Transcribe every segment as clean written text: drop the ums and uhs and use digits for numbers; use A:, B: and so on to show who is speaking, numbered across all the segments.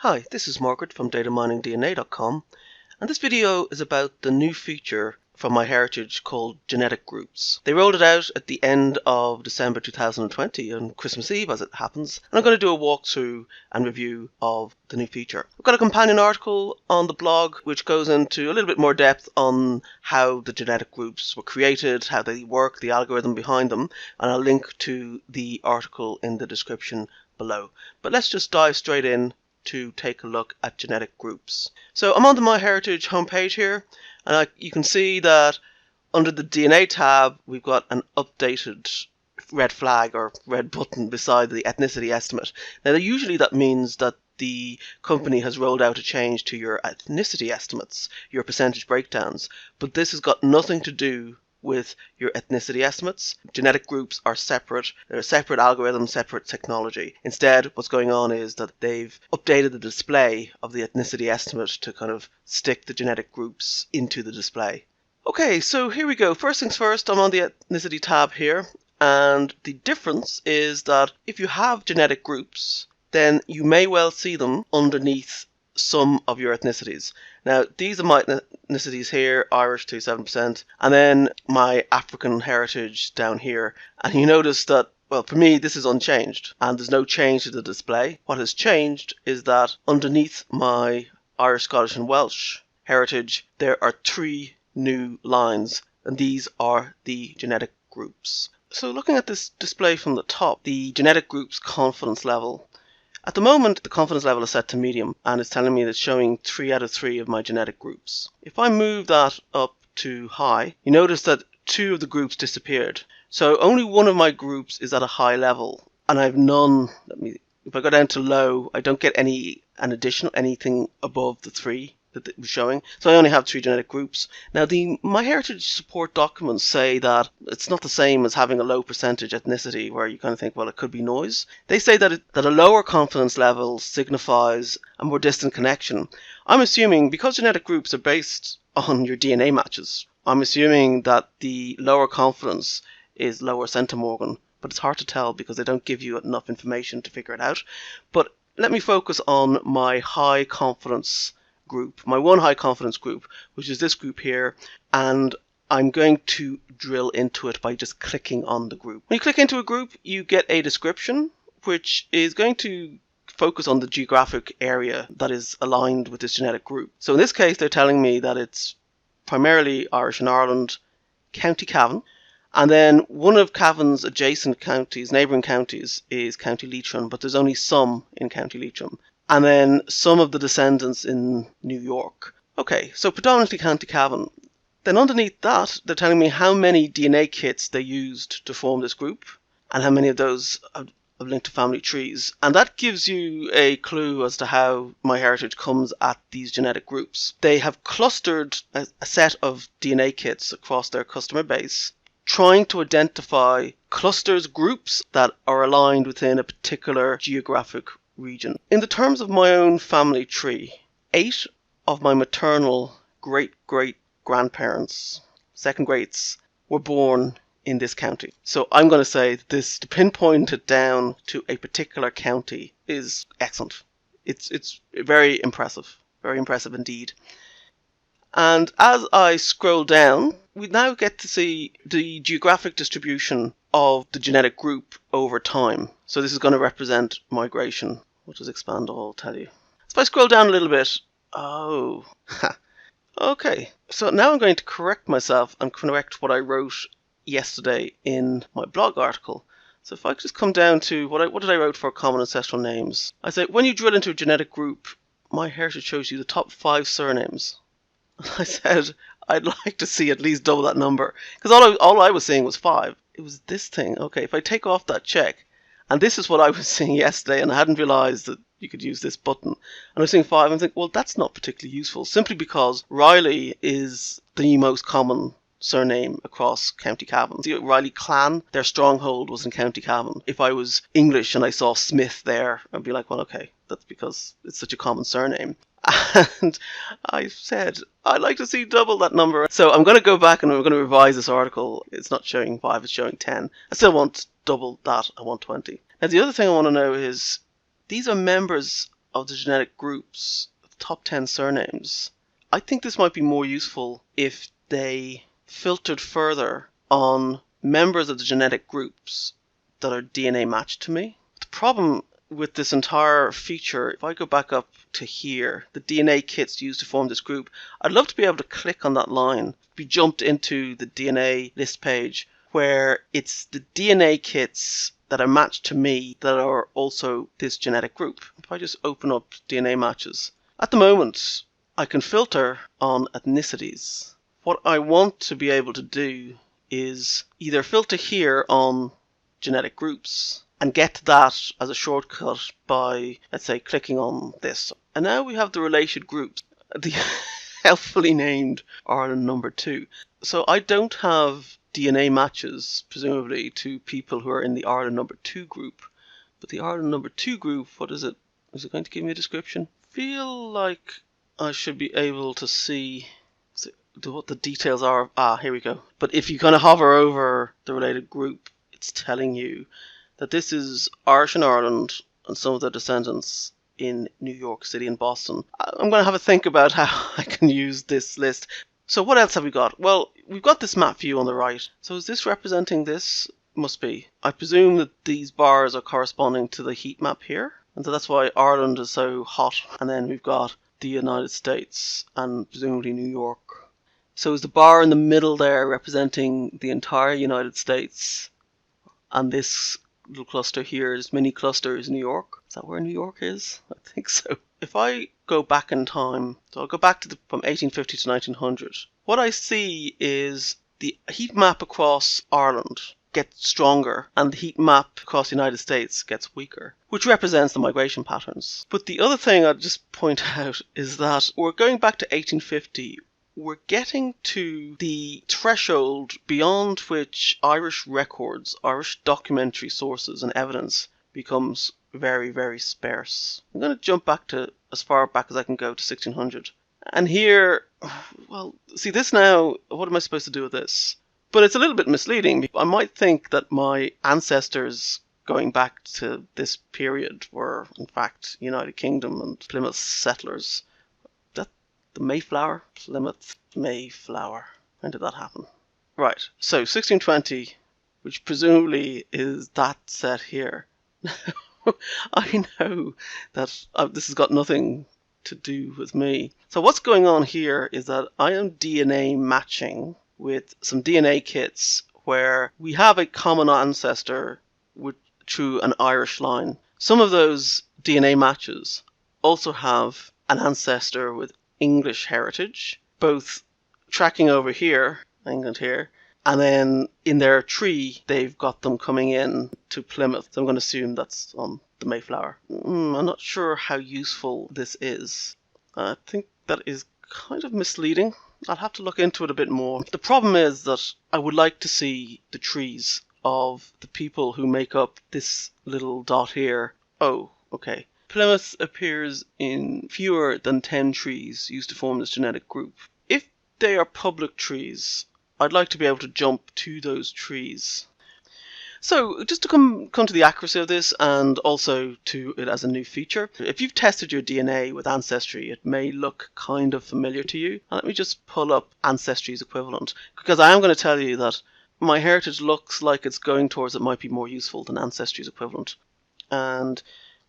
A: Hi, this is Margaret from dataminingdna.com, and this video is about the new feature from MyHeritage called genetic groups. They rolled it out at the end of December 2020 on Christmas Eve as it happens, and I'm going to do a walkthrough and review of the new feature. I've got a companion article on the blog which goes into a little bit more depth on how the genetic groups were created, how they work, the algorithm behind them, and I'll link to the article in the description below. But let's just dive straight in to take a look at genetic groups. So I'm on the MyHeritage homepage here, and you can see that under the DNA tab we've got an updated red flag or red button beside the ethnicity estimate. Now usually that means that the company has rolled out a change to your ethnicity estimates, your percentage breakdowns, but this has got nothing to do with your ethnicity estimates. Genetic groups are separate. They're a separate algorithm, separate technology. Instead, what's going on is that they've updated the display of the ethnicity estimate to kind of stick the genetic groups into the display. Okay, so here we go. First things first, I'm on the ethnicity tab here, and the difference is that if you have genetic groups, then you may well see them underneath some of your ethnicities. Now, these are my ethnicities here, Irish to 7%, and then my African heritage down here. And you notice that, well, for me, this is unchanged, and there's no change to the display. What has changed is that underneath my Irish, Scottish, and Welsh heritage, there are 3 new lines, and these are the genetic groups. So looking at this display from the top, the genetic group's confidence level. At the moment, the confidence level is set to medium, and it's telling me that it's showing 3 out of 3 of my genetic groups. If I move that up to high, you notice that 2 of the groups disappeared. So only one of my groups is at a high level, and I have none. If I go down to low, I don't get anything above the 3 that it was showing. So I only have 3 genetic groups. Now the MyHeritage support documents say that it's not the same as having a low percentage ethnicity where you kind of think, well, it could be noise. They say that a lower confidence level signifies a more distant connection. I'm assuming because genetic groups are based on your DNA matches, I'm assuming that the lower confidence is lower centimorgan, but it's hard to tell because they don't give you enough information to figure it out. But let me focus on my high confidence group, my one high confidence group, which is this group here, and I'm going to drill into it by just clicking on the group. When you click into a group, you get a description which is going to focus on the geographic area that is aligned with this genetic group. So in this case, they're telling me that it's primarily Irish and Ireland, County Cavan, and then one of Cavan's adjacent counties, neighbouring counties, is County Leitrim, but there's only some in County Leitrim. And then some of the descendants in New York. Okay, so predominantly County Cavan. Then underneath that, they're telling me how many DNA kits they used to form this group, and how many of those have linked to family trees. And that gives you a clue as to how MyHeritage comes at these genetic groups. They have clustered a set of DNA kits across their customer base, trying to identify clusters, groups that are aligned within a particular geographic region. In the terms of my own family tree, 8 of my maternal great-great-grandparents, second greats, were born in this county. So I'm going to say that to pinpoint it down to a particular county is excellent. It's very impressive indeed. And as I scroll down, we now get to see the geographic distribution of the genetic group over time. So this is going to represent migration. What does expand all tell you? If I scroll down a little bit, okay. So now I'm going to correct myself and correct what I wrote yesterday in my blog article. So if I just come down to what did I write for common ancestral names? I say when you drill into a genetic group, MyHeritage shows you the top 5 surnames. I said I'd like to see at least double that number because all I was seeing was 5. It was this thing. Okay, if I take off that check, and this is what I was seeing yesterday, and I hadn't realised that you could use this button. And I was seeing 5, and I think, well, that's not particularly useful, simply because Riley is the most common surname across County Cavan. The Riley clan, their stronghold was in County Cavan. If I was English and I saw Smith there, I'd be like, well, okay, that's because it's such a common surname. And I said, I'd like to see double that number. So I'm going to go back and I'm going to revise this article. It's not showing 5, it's showing 10. I still want double that. I want 20. Now, the other thing I want to know is these are members of the genetic groups, top 10 surnames, I think this might be more useful if they filtered further on members of the genetic groups that are DNA matched to me. The problem with this entire feature, if I go back up to here, the DNA kits used to form this group, I'd love to be able to click on that line, be jumped into the DNA list page where it's the DNA kits that are matched to me that are also this genetic group. If I just open up DNA matches, at the moment I can filter on ethnicities. What I want to be able to do is either filter here on genetic groups and get to that as a shortcut by, let's say, clicking on this. And now we have the related groups, the helpfully named Ireland number 2. So I don't have DNA matches, presumably, to people who are in the Ireland number 2 group. But the Ireland number 2 group, what is it? Is it going to give me a description? Feel like I should be able to see what the details are. Here we go. But if you kind of hover over the related group, it's telling you that this is Irish in Ireland and some of their descendants in New York City and Boston. I'm going to have a think about how I can use this list. So what else have we got? Well, we've got this map view on the right. So is this representing this? Must be. I presume that these bars are corresponding to the heat map here. And so that's why Ireland is so hot. And then we've got the United States and presumably New York. So is the bar in the middle there representing the entire United States? And this little cluster here is mini cluster is New York. Is that where New York is? I think so. If I go back in time, so I'll go back to from 1850 to 1900. What I see is the heat map across Ireland gets stronger and the heat map across the United States gets weaker, which represents the migration patterns. But the other thing I'd just point out is that we're going back to 1850. We're getting to the threshold beyond which Irish records, Irish documentary sources and evidence becomes very, very sparse. I'm going to jump back to as far back as I can go to 1600. And here, well, see this now, what am I supposed to do with this? But it's a little bit misleading. I might think that my ancestors going back to this period were, in fact, United Kingdom and Plymouth settlers. The Mayflower? Plymouth Mayflower. When did that happen? Right, so 1620, which presumably is that set here. I know that this has got nothing to do with me. So what's going on here is that I am DNA matching with some DNA kits where we have a common ancestor through an Irish line. Some of those DNA matches also have an ancestor with English heritage, both tracking over here, England here, and then in their tree they've got them coming in to Plymouth. So I'm going to assume that's on the Mayflower. I'm not sure how useful this is. I think that is kind of misleading. I'll have to look into it a bit more. The problem is that I would like to see the trees of the people who make up this little dot here. Oh, okay. Plymouth appears in fewer than 10 trees used to form this genetic group. If they are public trees, I'd like to be able to jump to those trees. So just to come to the accuracy of this and also to it as a new feature, if you've tested your DNA with Ancestry, it may look kind of familiar to you. And let me just pull up Ancestry's equivalent, because I am going to tell you that MyHeritage looks like it's going towards it might be more useful than Ancestry's equivalent. And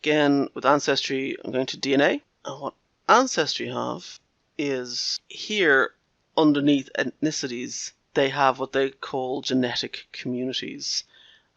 A: again, with Ancestry, I'm going to DNA. And what Ancestry have is here underneath ethnicities, they have what they call genetic communities.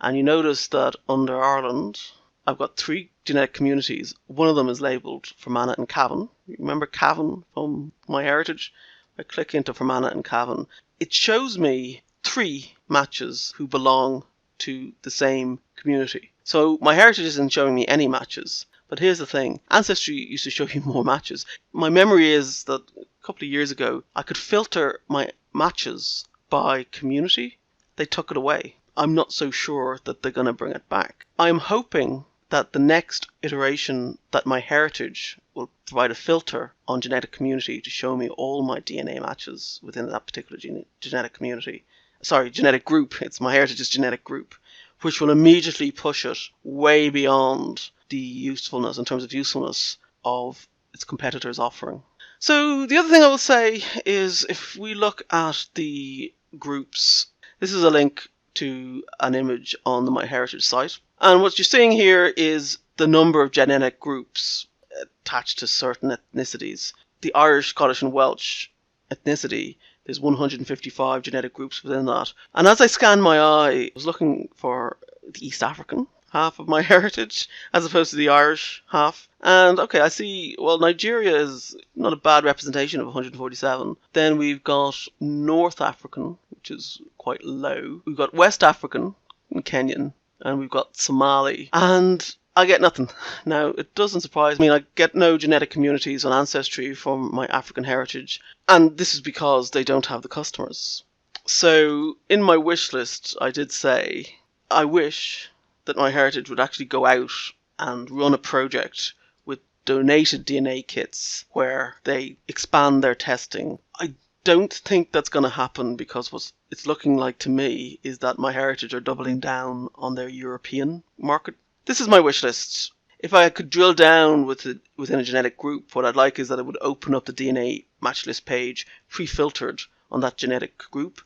A: And you notice that under Ireland, I've got 3 genetic communities. One of them is labelled Fermanagh and Cavan. You remember Cavan from MyHeritage? I click into Fermanagh and Cavan. It shows me 3 matches who belong to the same community. So MyHeritage isn't showing me any matches. But here's the thing. Ancestry used to show you more matches. My memory is that a couple of years ago, I could filter my matches by community. They took it away. I'm not so sure that they're going to bring it back. I'm hoping that the next iteration that MyHeritage will provide a filter on genetic community to show me all my DNA matches within that particular genetic community. Sorry, genetic group. It's MyHeritage's genetic group, which will immediately push it way beyond the usefulness, in terms of usefulness, of its competitors offering. So the other thing I will say is if we look at the groups, this is a link to an image on the MyHeritage site. And what you're seeing here is the number of genetic groups attached to certain ethnicities. The Irish, Scottish and Welsh ethnicity, there's 155 genetic groups within that. And as I scanned my eye, I was looking for the East African half of MyHeritage as opposed to the Irish half. And okay, I see, well, Nigeria is not a bad representation of 147. Then we've got North African, which is quite low. We've got West African and Kenyan, and we've got Somali. And I get nothing. Now, it doesn't surprise me. I get no genetic communities on Ancestry from my African heritage. And this is because they don't have the customers. So, in my wish list, I did say, I wish that MyHeritage would actually go out and run a project with donated DNA kits where they expand their testing. I don't think that's going to happen because what it's looking like to me is that MyHeritage are doubling down on their European market. This is my wish list. If I could drill down within a genetic group, what I'd like is that it would open up the DNA match list page pre-filtered on that genetic group.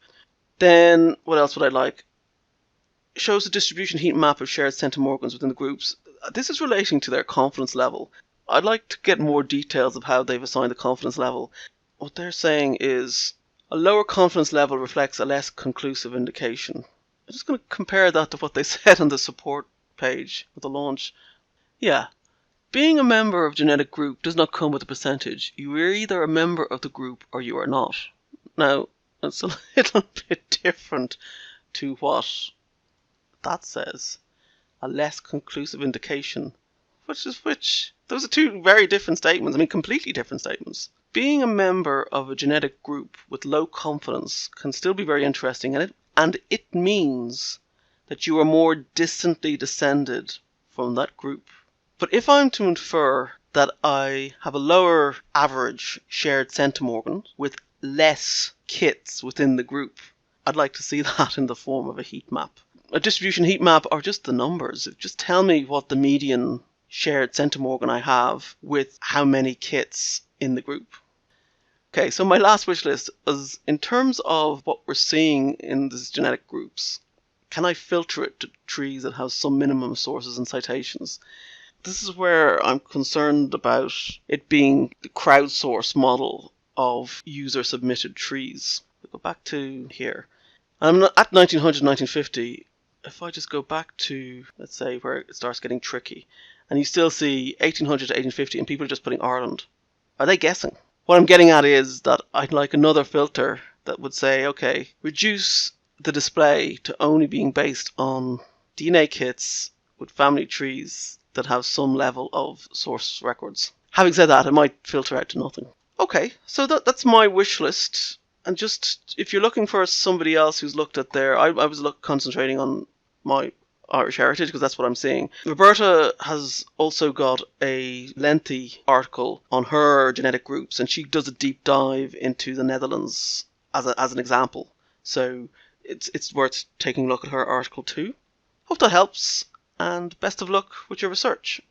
A: Then what else would I like? Shows the distribution heat map of shared centimorgans within the groups. This is relating to their confidence level. I'd like to get more details of how they've assigned the confidence level. What they're saying is a lower confidence level reflects a less conclusive indication. I'm just going to compare that to what they said on the support page with the launch. Yeah, being a member of a genetic group does not come with a percentage. You are either a member of the group or you are not. Now, it's a little bit different to what that says. A less conclusive indication. Which is which? Those are two very different statements. I mean, completely different statements. Being a member of a genetic group with low confidence can still be very interesting, and it means that you are more distantly descended from that group. But if I'm to infer that I have a lower average shared centimorgan with less kits within the group, I'd like to see that in the form of a heat map. A distribution heat map are just the numbers. Just tell me what the median shared centimorgan I have with how many kits in the group. Okay, so my last wish list is in terms of what we're seeing in these genetic groups. Can I filter it to trees that have some minimum sources and citations? This is where I'm concerned about it being the crowdsourced model of user-submitted trees. We'll go back to here. I'm at 1900, 1950. If I just go back to, let's say, where it starts getting tricky, and you still see 1800 to 1850, and people are just putting Ireland. Are they guessing? What I'm getting at is that I'd like another filter that would say, okay, reduce the display to only being based on DNA kits with family trees that have some level of source records. Having said that, it might filter out to nothing. Okay, so that's my wish list. And just, if you're looking for somebody else who's looked at their, I was concentrating on my Irish heritage because that's what I'm seeing. Roberta has also got a lengthy article on her genetic groups, and she does a deep dive into the Netherlands as an example. So it's worth taking a look at her article too. Hope that helps, and best of luck with your research.